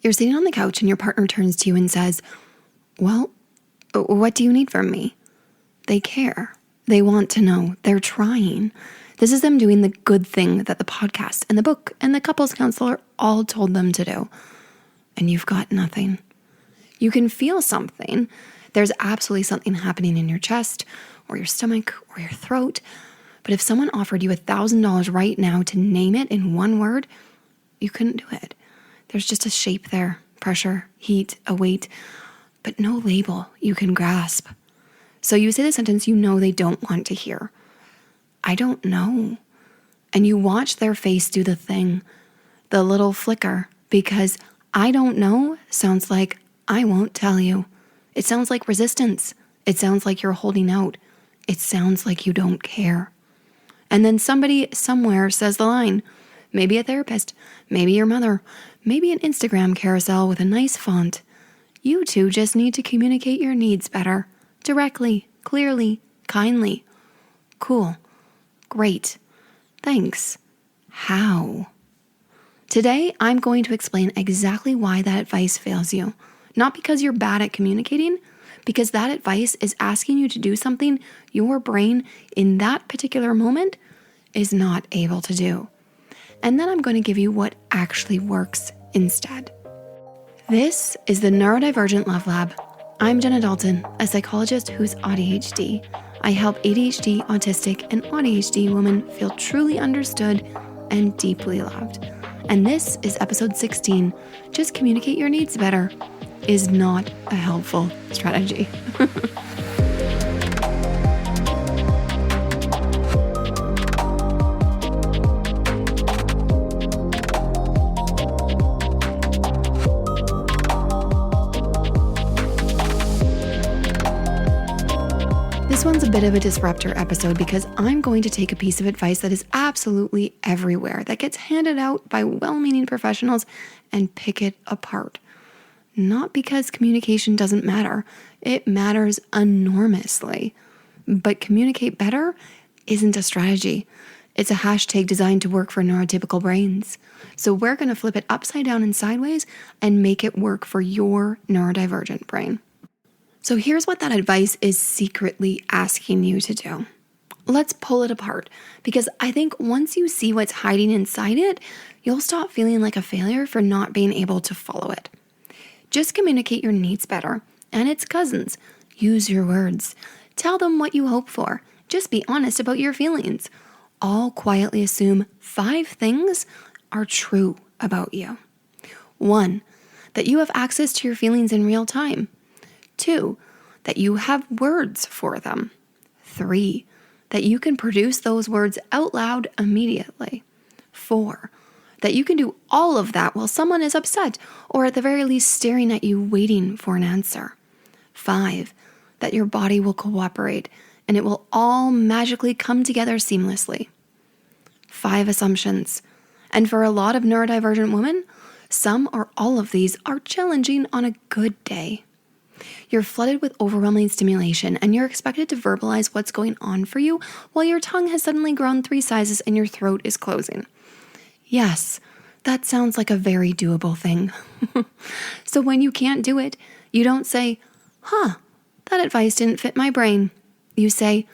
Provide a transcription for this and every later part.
You're sitting on the couch and your partner turns to you and says, "Well, what do you need from me?" They care. They want to know. They're trying. This is them doing the good thing that the podcast and the book and the couples counselor all told them to do. And you've got nothing. You can feel something. There's absolutely something happening in your chest or your stomach or your throat. But if someone offered you $1,000 right now to name it in one word, you couldn't do it. There's just a shape there, pressure, heat, a weight, but no label you can grasp. So you say the sentence you know they don't want to hear. "I don't know." And you watch their face do the thing, the little flicker, because "I don't know" sounds like "I won't tell you." It sounds like resistance. It sounds like you're holding out. It sounds like you don't care. And then somebody somewhere says the line, maybe a therapist, maybe your mother, maybe an Instagram carousel with a nice font. You two just need to communicate your needs better, directly, clearly, kindly. Cool. Great. Thanks. How? Today, I'm going to explain exactly why that advice fails you. Not because you're bad at communicating, because that advice is asking you to do something your brain in that particular moment is not able to do. And then I'm going to give you what actually works instead. This is the Neurodivergent Love Lab. I'm Jenna Dalton, a psychologist who's ADHD. I help ADHD, autistic, and ADHD women feel truly understood and deeply loved. And this is episode 16, Just Communicate Your Needs Better is not a helpful strategy. This one's a bit of a disruptor episode because I'm going to take a piece of advice that is absolutely everywhere, that gets handed out by well-meaning professionals, and pick it apart. Not because communication doesn't matter. It matters enormously. But communicate better isn't a strategy. It's a hashtag designed to work for neurotypical brains. So we're going to flip it upside down and sideways and make it work for your neurodivergent brain. So here's what that advice is secretly asking you to do. Let's pull it apart, because I think once you see what's hiding inside it, you'll stop feeling like a failure for not being able to follow it. Just communicate your needs better. And its cousins. Use your words. Tell them what you hope for. Just be honest about your feelings. All quietly assume 5 things are true about you. 1, that you have access to your feelings in real time. 2, that you have words for them. 3, that you can produce those words out loud immediately. 4, that you can do all of that while someone is upset or at the very least staring at you waiting for an answer. 5, that your body will cooperate and it will all magically come together seamlessly. 5 assumptions. And for a lot of neurodivergent women, some or all of these are challenging on a good day. You're flooded with overwhelming stimulation and you're expected to verbalize what's going on for you while your tongue has suddenly grown 3 sizes and your throat is closing. Yes, that sounds like a very doable thing. So when you can't do it, you don't say, that advice didn't fit my brain. You say,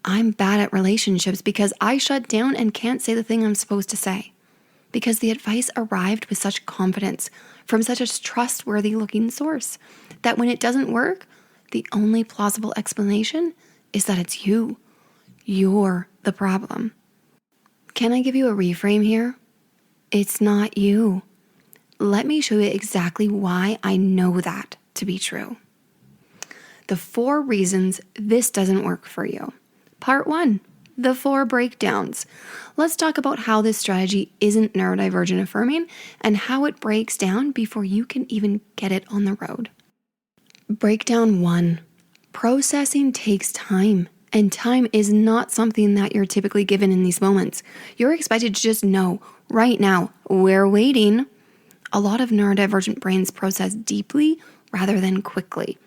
I'm bad at relationships because I shut down and can't say the thing I'm supposed to say. Because the advice arrived with such confidence from such a trustworthy looking source that when it doesn't work, the only plausible explanation is that it's you. You're the problem. Can I give you a reframe here? It's not you. Let me show you exactly why I know that to be true. The 4 reasons this doesn't work for you. Part 1, the 4 breakdowns. Let's talk about how this strategy isn't neurodivergent affirming and how it breaks down before you can even get it on the road. Breakdown 1, processing takes time. And time is not something that you're typically given in these moments. You're expected to just know right now, we're waiting. A lot of neurodivergent brains process deeply rather than quickly.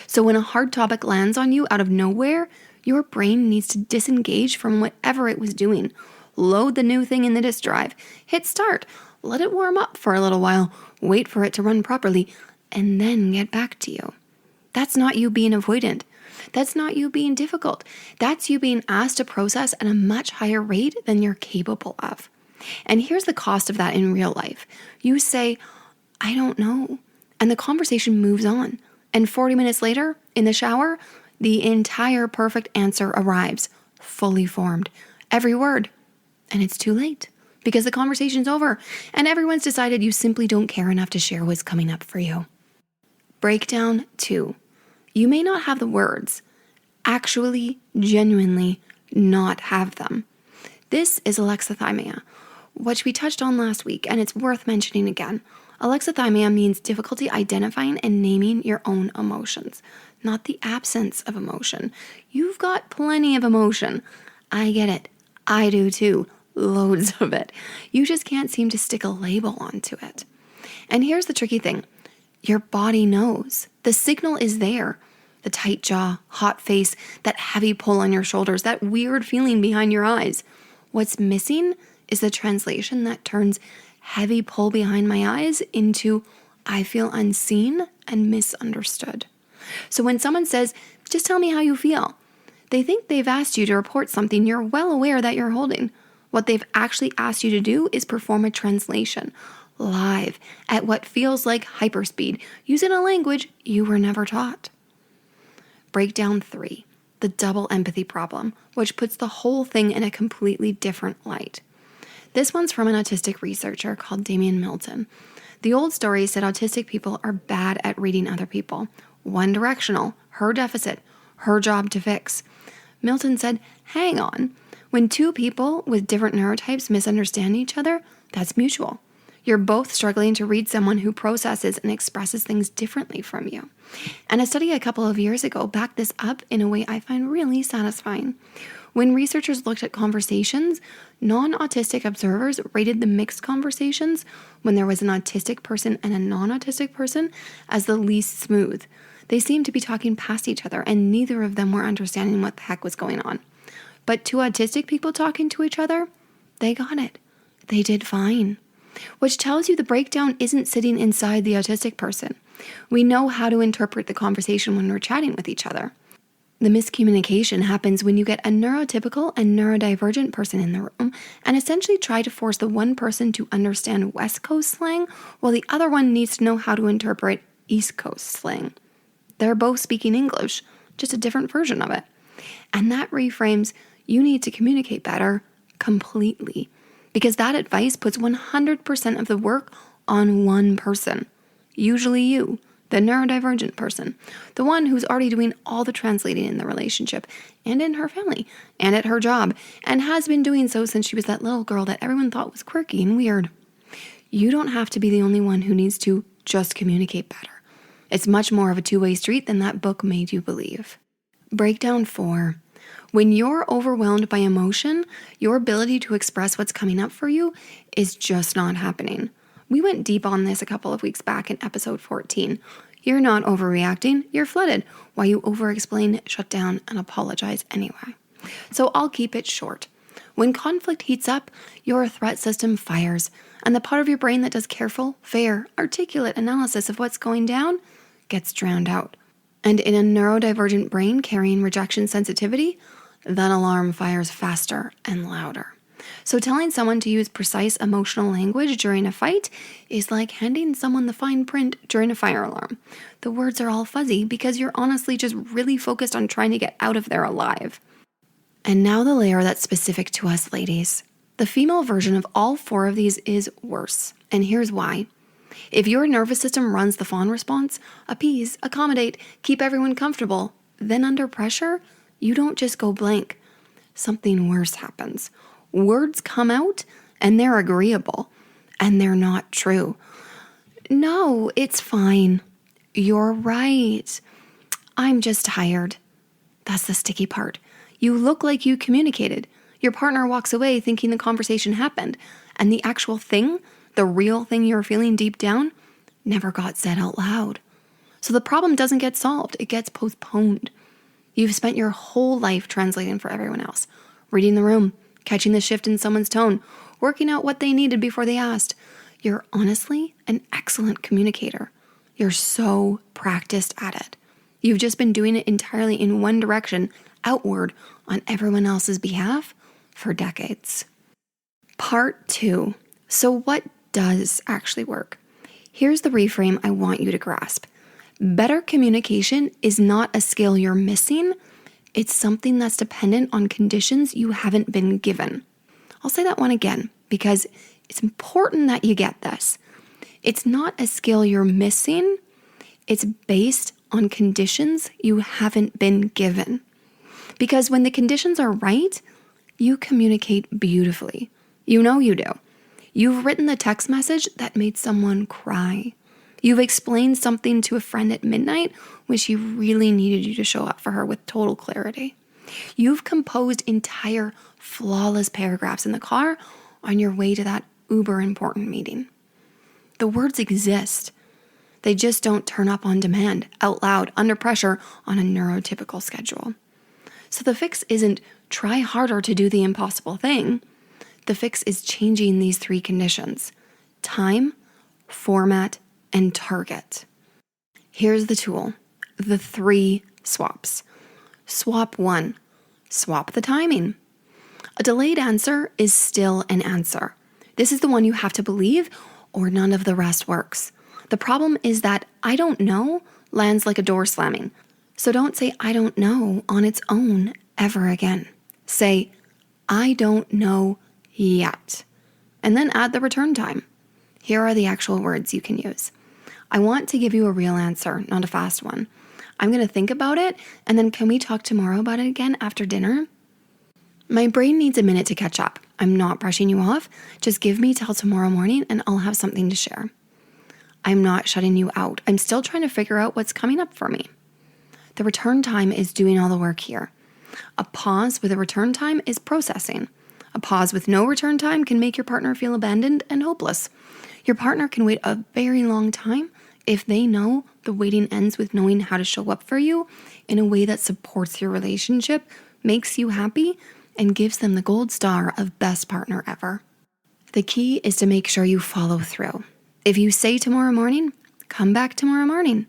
So when a hard topic lands on you out of nowhere, your brain needs to disengage from whatever it was doing. Load the new thing in the disk drive, hit start, Let it warm up for a little while, wait for it to run properly, and then get back to you. That's not you being avoidant. That's not you being difficult. That's you being asked to process at a much higher rate than you're capable of. And here's the cost of that in real life. You say, I don't know. And the conversation moves on. And 40 minutes later, in the shower, the entire perfect answer arrives, fully formed. Every word. And it's too late because the conversation's over and everyone's decided you simply don't care enough to share what's coming up for you. Breakdown 2. You may not have the words, actually, genuinely not have them. This is alexithymia, which we touched on last week, and it's worth mentioning again. Alexithymia means difficulty identifying and naming your own emotions, not the absence of emotion. You've got plenty of emotion. I get it. I do too. Loads of it. You just can't seem to stick a label onto it. And here's the tricky thing. Your body knows. The signal is there. The tight jaw, hot face, that heavy pull on your shoulders, that weird feeling behind your eyes. What's missing is the translation that turns heavy pull behind my eyes into I feel unseen and misunderstood. So when someone says, just tell me how you feel, they think they've asked you to report something you're well aware that you're holding. What they've actually asked you to do is perform a translation, live, at what feels like hyperspeed, using a language you were never taught. Breakdown 3, the double empathy problem, which puts the whole thing in a completely different light. This one's from an autistic researcher called Damian Milton. The old story said autistic people are bad at reading other people. One directional, her deficit, her job to fix. Milton said, hang on. When two people with different neurotypes misunderstand each other, that's mutual. You're both struggling to read someone who processes and expresses things differently from you. And a study a couple of years ago backed this up in a way I find really satisfying. When researchers looked at conversations, non-autistic observers rated the mixed conversations when there was an autistic person and a non-autistic person as the least smooth. They seemed to be talking past each other and neither of them were understanding what the heck was going on. But two autistic people talking to each other, they got it. They did fine. Which tells you the breakdown isn't sitting inside the autistic person. We know how to interpret the conversation when we're chatting with each other. The miscommunication happens when you get a neurotypical and neurodivergent person in the room and essentially try to force the one person to understand West Coast slang while the other one needs to know how to interpret East Coast slang. They're both speaking English, just a different version of it. And that reframes, you need to communicate better completely. Because that advice puts 100% of the work on one person, usually you, the neurodivergent person, the one who's already doing all the translating in the relationship and in her family and at her job and has been doing so since she was that little girl that everyone thought was quirky and weird. You don't have to be the only one who needs to just communicate better. It's much more of a two-way street than that book made you believe. Breakdown 4. When you're overwhelmed by emotion, your ability to express what's coming up for you is just not happening. We went deep on this a couple of weeks back in episode 14. You're not overreacting, you're flooded, while you over-explain, shut down, and apologize anyway. So I'll keep it short. When conflict heats up, your threat system fires, and the part of your brain that does careful, fair, articulate analysis of what's going down gets drowned out. And in a neurodivergent brain carrying rejection sensitivity, that alarm fires faster and louder. So telling someone to use precise emotional language during a fight is like handing someone the fine print during a fire alarm. The words are all fuzzy because you're honestly just really focused on trying to get out of there alive. And now the layer that's specific to us ladies. The female version of all 4 of these is worse. And here's why. If your nervous system runs the fawn response, appease, accommodate, keep everyone comfortable, then under pressure, you don't just go blank. Something worse happens. Words come out and they're agreeable and they're not true. No, it's fine. You're right. I'm just tired. That's the sticky part. You look like you communicated. Your partner walks away thinking the conversation happened and the actual thing, the real thing you're feeling deep down, never got said out loud. So the problem doesn't get solved. It gets postponed. You've spent your whole life translating for everyone else, reading the room, catching the shift in someone's tone, working out what they needed before they asked. You're honestly an excellent communicator. You're so practiced at it. You've just been doing it entirely in one direction, outward, on everyone else's behalf for decades. Part 2. So what does actually work? Here's the reframe I want you to grasp. Better communication is not a skill you're missing. It's something that's dependent on conditions you haven't been given. I'll say that one again because it's important that you get this. It's not a skill you're missing. It's based on conditions you haven't been given. Because when the conditions are right, you communicate beautifully. You know you do. You've written the text message that made someone cry. You've explained something to a friend at midnight when she really needed you to show up for her with total clarity. You've composed entire flawless paragraphs in the car on your way to that uber important meeting. The words exist. They just don't turn up on demand, out loud, under pressure on a neurotypical schedule. So the fix isn't try harder to do the impossible thing. The fix is changing these 3 conditions: time, format, and target. Here's the tool, the 3 swaps. Swap 1, swap the timing. A delayed answer is still an answer. This is the one you have to believe or none of the rest works. The problem is that I don't know lands like a door slamming. So don't say I don't know on its own ever again. Say I don't know yet. And then add the return time. Here are the actual words you can use. I want to give you a real answer, not a fast one. I'm going to think about it, and then can we talk tomorrow about it again after dinner? My brain needs a minute to catch up. I'm not brushing you off. Just give me till tomorrow morning and I'll have something to share. I'm not shutting you out. I'm still trying to figure out what's coming up for me. The return time is doing all the work here. A pause with a return time is processing. A pause with no return time can make your partner feel abandoned and hopeless. Your partner can wait a very long time if they know the waiting ends with knowing how to show up for you in a way that supports your relationship, makes you happy, and gives them the gold star of best partner ever. The key is to make sure you follow through. If you say tomorrow morning, come back tomorrow morning.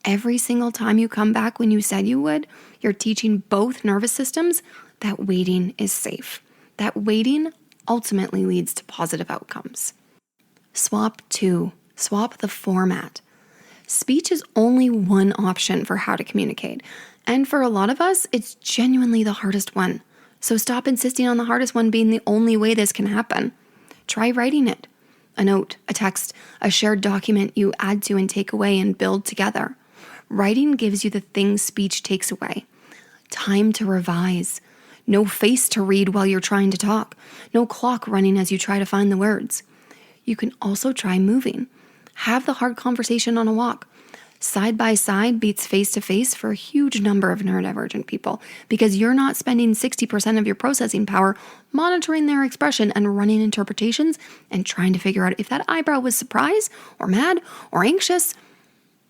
Every single time you come back when you said you would, you're teaching both nervous systems that waiting is safe. That waiting ultimately leads to positive outcomes. Swap 2. Swap the format. Speech is only one option for how to communicate. And for a lot of us, it's genuinely the hardest one. So stop insisting on the hardest one being the only way this can happen. Try writing it. A note, a text, a shared document you add to and take away and build together. Writing gives you the things speech takes away. Time to revise. No face to read while you're trying to talk. No clock running as you try to find the words. You can also try moving. Have the hard conversation on a walk. Side by side beats face to face for a huge number of neurodivergent people because you're not spending 60% of your processing power monitoring their expression and running interpretations and trying to figure out if that eyebrow was surprised or mad or anxious.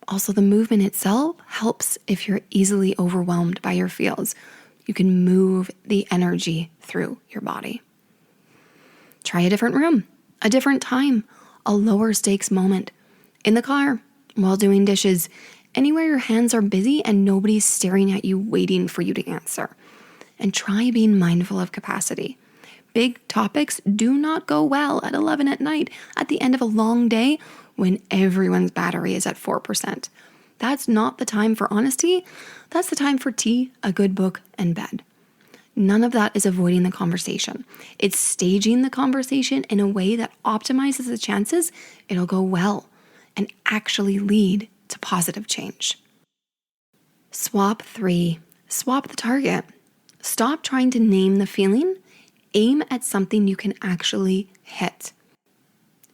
Also, the movement itself helps if you're easily overwhelmed by your feels. You can move the energy through your body. Try a different room, a different time, a lower stakes moment. In the car, while doing dishes, anywhere your hands are busy and nobody's staring at you waiting for you to answer. And try being mindful of capacity. Big topics do not go well at 11 at night at the end of a long day when everyone's battery is at 4%. That's not the time for honesty. That's the time for tea, a good book, and bed. None of that is avoiding the conversation. It's staging the conversation in a way that optimizes the chances it'll go well and actually lead to positive change. Swap 3. Swap the target. Stop trying to name the feeling. Aim at something you can actually hit.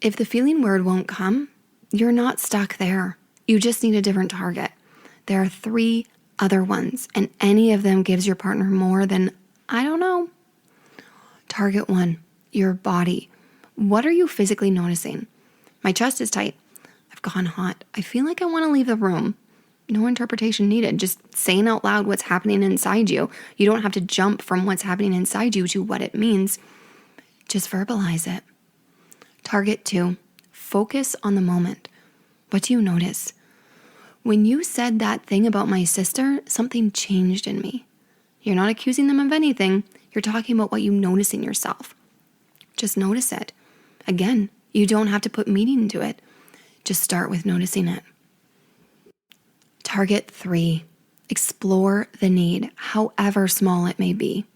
If the feeling word won't come, you're not stuck there. You just need a different target. There are 3 other ones, and any of them gives your partner more than, I don't know. Target 1, your body. What are you physically noticing? My chest is tight. I've gone hot. I feel like I want to leave the room. No interpretation needed. Just saying out loud what's happening inside you. You don't have to jump from what's happening inside you to what it means. Just verbalize it. Target 2, Focus on the moment. What do you notice? When you said that thing about my sister, something changed in me. You're not accusing them of anything. You're talking about what you notice in yourself. Just notice it. Again, you don't have to put meaning into it. Just start with noticing it. Target 3. Explore the need, however small it may be.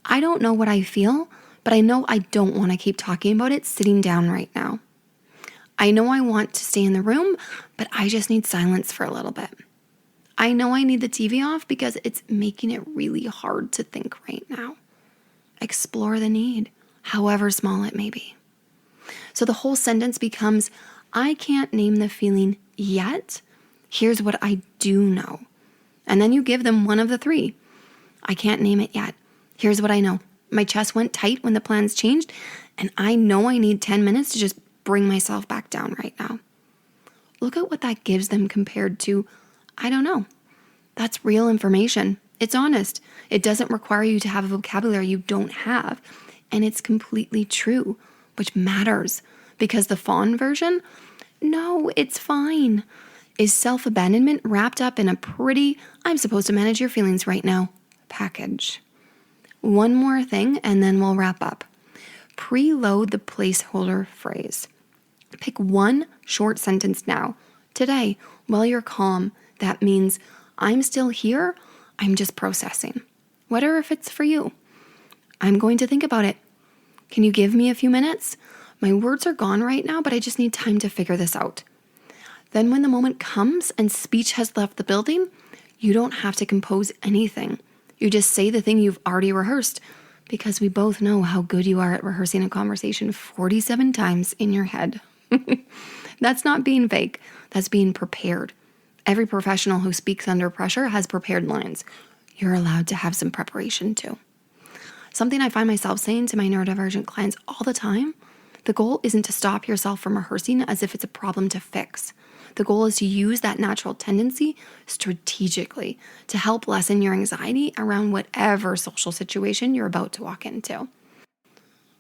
I don't know what I feel, but I know I don't want to keep talking about it sitting down right now. I know I want to stay in the room, but I just need silence for a little bit. I know I need the TV off because it's making it really hard to think right now. Explore the need, however small it may be. So the whole sentence becomes, I can't name the feeling yet. Here's what I do know. And then you give them one of the 3. I can't name it yet. Here's what I know. My chest went tight when the plans changed, and I know I need 10 minutes to just bring myself back down right now. Look at what that gives them compared to, I don't know. That's real information. It's honest. It doesn't require you to have a vocabulary you don't have. And it's completely true, which matters because the fawn version, no, it's fine, is self-abandonment wrapped up in a pretty, I'm supposed to manage your feelings right now, package. One more thing and then we'll wrap up. Preload the placeholder phrase. Pick one short sentence now, today, while you're calm. That means I'm still here, I'm just processing. Whatever fits for you. I'm going to think about it. Can you give me a few minutes? My words are gone right now, but I just need time to figure this out. Then when the moment comes and speech has left the building, you don't have to compose anything. You just say the thing you've already rehearsed, because we both know how good you are at rehearsing a conversation 47 times in your head. That's not being fake. That's being prepared. Every professional who speaks under pressure has prepared lines. You're allowed to have some preparation too. Something I find myself saying to my neurodivergent clients all the time, the goal isn't to stop yourself from rehearsing as if it's a problem to fix. The goal is to use that natural tendency strategically to help lessen your anxiety around whatever social situation you're about to walk into.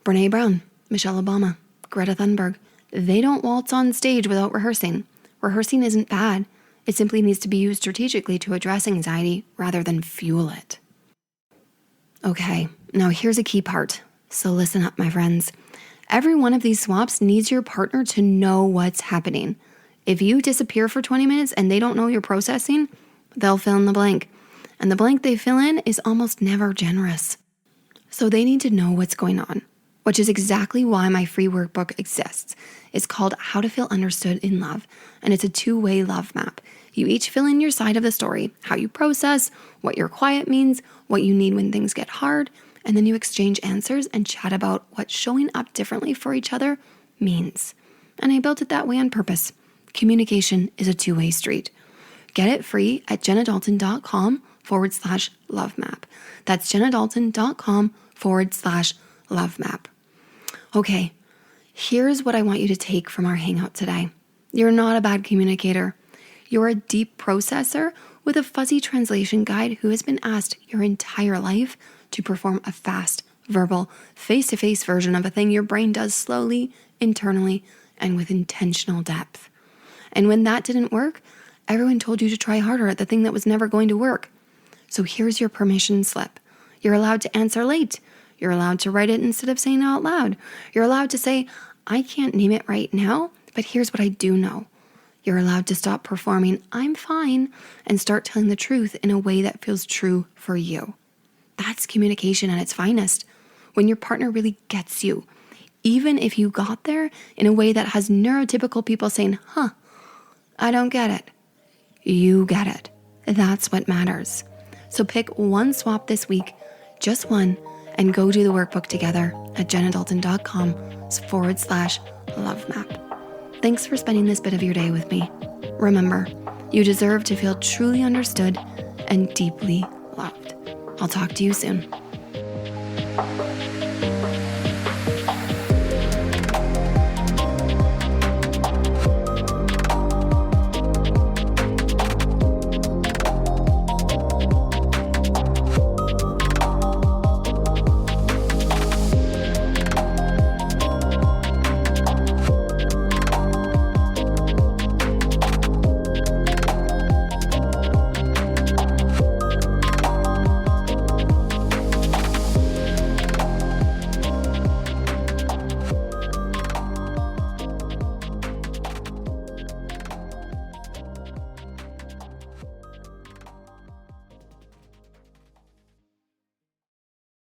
Brene Brown, Michelle Obama, Greta Thunberg, they don't waltz on stage without rehearsing. Rehearsing isn't bad. It simply needs to be used strategically to address anxiety rather than fuel it. Okay, now here's a key part. So listen up, my friends. Every one of these swaps needs your partner to know what's happening. If you disappear for 20 minutes and they don't know you're processing, they'll fill in the blank. And the blank they fill in is almost never generous. So they need to know what's going on, which is exactly why my free workbook exists. It's called How to Feel Understood in Love, and it's a 2-way love map. You each fill in your side of the story, how you process, what your quiet means, what you need when things get hard, and then you exchange answers and chat about what showing up differently for each other means. And I built it that way on purpose. Communication is a 2-way street. Get it free at jennadalton.com/love map. That's jennadalton.com/love map. Okay, here's what I want you to take from our hangout today. You're not a bad communicator. You're a deep processor with a fuzzy translation guide who has been asked your entire life to perform a fast, verbal, face-to-face version of a thing your brain does slowly, internally, and with intentional depth. And when that didn't work, everyone told you to try harder at the thing that was never going to work. So here's your permission slip. You're allowed to answer late. You're allowed to write it instead of saying it out loud. You're allowed to say, I can't name it right now, but here's what I do know. You're allowed to stop performing, I'm fine, and start telling the truth in a way that feels true for you. That's communication at its finest, when your partner really gets you, even if you got there in a way that has neurotypical people saying, I don't get it. You get it. That's what matters. So pick one swap this week, just one, and go do the workbook together at jennadalton.com/love map. Thanks for spending this bit of your day with me. Remember, you deserve to feel truly understood and deeply loved. I'll talk to you soon.